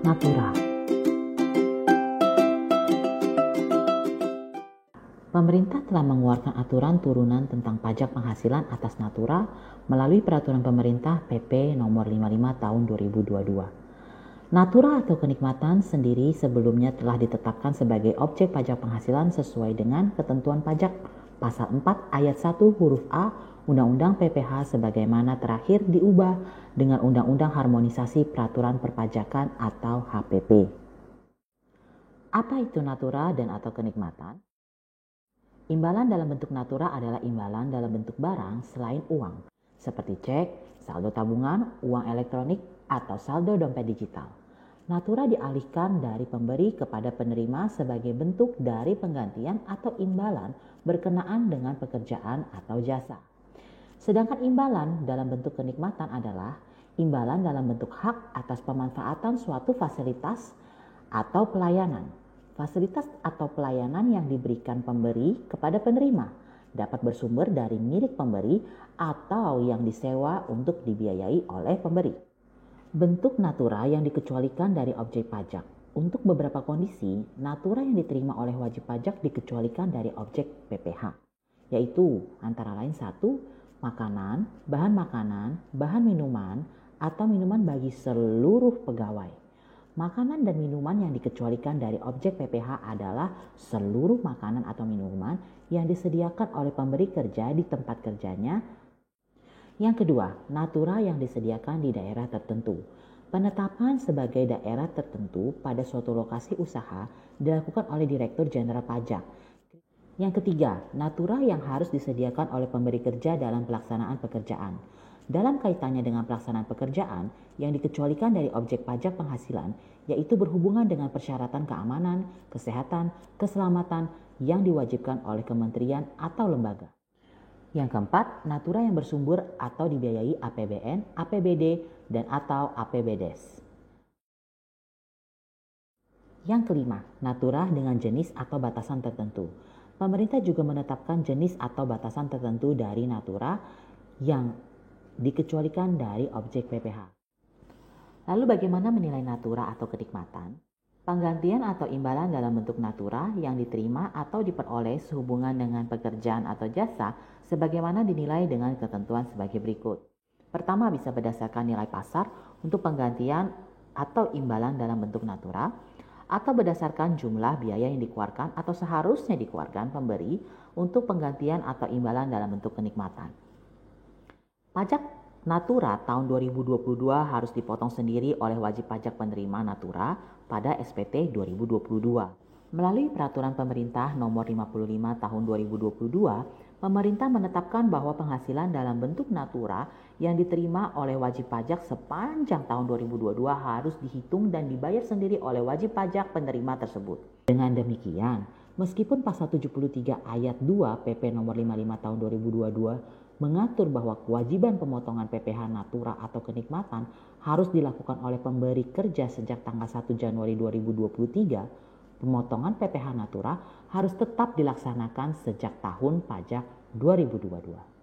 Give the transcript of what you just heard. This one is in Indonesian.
Natura. Pemerintah telah mengeluarkan aturan turunan tentang pajak penghasilan atas natura melalui Peraturan Pemerintah PP Nomor 55 Tahun 2022. Natura atau kenikmatan sendiri sebelumnya telah ditetapkan sebagai objek pajak penghasilan sesuai dengan ketentuan pajak Pasal 4 Ayat 1 huruf A Undang-Undang PPH sebagaimana terakhir diubah dengan Undang-Undang Harmonisasi Peraturan Perpajakan atau HPP. Apa itu natura dan atau kenikmatan? Imbalan dalam bentuk natura adalah imbalan dalam bentuk barang selain uang, seperti cek, saldo tabungan, uang elektronik, atau saldo dompet digital. Natura dialihkan dari pemberi kepada penerima sebagai bentuk dari penggantian atau imbalan berkenaan dengan pekerjaan atau jasa. Sedangkan imbalan dalam bentuk kenikmatan adalah imbalan dalam bentuk hak atas pemanfaatan suatu fasilitas atau pelayanan. Fasilitas atau pelayanan yang diberikan pemberi kepada penerima dapat bersumber dari milik pemberi atau yang disewa untuk dibiayai oleh pemberi. Bentuk natura yang dikecualikan dari objek pajak. Untuk beberapa kondisi, natura yang diterima oleh wajib pajak dikecualikan dari objek PPH, yaitu antara lain 1. Makanan, bahan minuman, atau minuman bagi seluruh pegawai. Makanan dan minuman yang dikecualikan dari objek PPH adalah seluruh makanan atau minuman yang disediakan oleh pemberi kerja di tempat kerjanya. Yang kedua, natura yang disediakan di daerah tertentu. Penetapan sebagai daerah tertentu pada suatu lokasi usaha dilakukan oleh Direktur Jenderal Pajak. Yang ketiga, natura yang harus disediakan oleh pemberi kerja dalam pelaksanaan pekerjaan. Dalam kaitannya dengan pelaksanaan pekerjaan yang dikecualikan dari objek pajak penghasilan, yaitu berhubungan dengan persyaratan keamanan, kesehatan, keselamatan yang diwajibkan oleh kementerian atau lembaga. Yang keempat, natura yang bersumber atau dibiayai APBN, APBD, dan atau APBDes. Yang kelima, natura dengan jenis atau batasan tertentu. Pemerintah juga menetapkan jenis atau batasan tertentu dari natura yang dikecualikan dari objek PPH. Lalu bagaimana menilai natura atau kenikmatan? Penggantian atau imbalan dalam bentuk natura yang diterima atau diperoleh sehubungan dengan pekerjaan atau jasa sebagaimana dinilai dengan ketentuan sebagai berikut. Pertama, bisa berdasarkan nilai pasar untuk penggantian atau imbalan dalam bentuk natura, atau berdasarkan jumlah biaya yang dikeluarkan atau seharusnya dikeluarkan pemberi untuk penggantian atau imbalan dalam bentuk kenikmatan. Pajak natura tahun 2022 harus dipotong sendiri oleh wajib pajak penerima natura pada SPT 2022. Melalui Peraturan Pemerintah Nomor 55 Tahun 2022, pemerintah menetapkan bahwa penghasilan dalam bentuk natura yang diterima oleh wajib pajak sepanjang tahun 2022 harus dihitung dan dibayar sendiri oleh wajib pajak penerima tersebut. Dengan demikian, meskipun Pasal 73 Ayat 2 PP Nomor 55 Tahun 2022 mengatur bahwa kewajiban pemotongan PPH natura atau kenikmatan harus dilakukan oleh pemberi kerja sejak tanggal 1 Januari 2023, pemotongan PPH natura harus tetap dilaksanakan sejak tahun pajak 2022.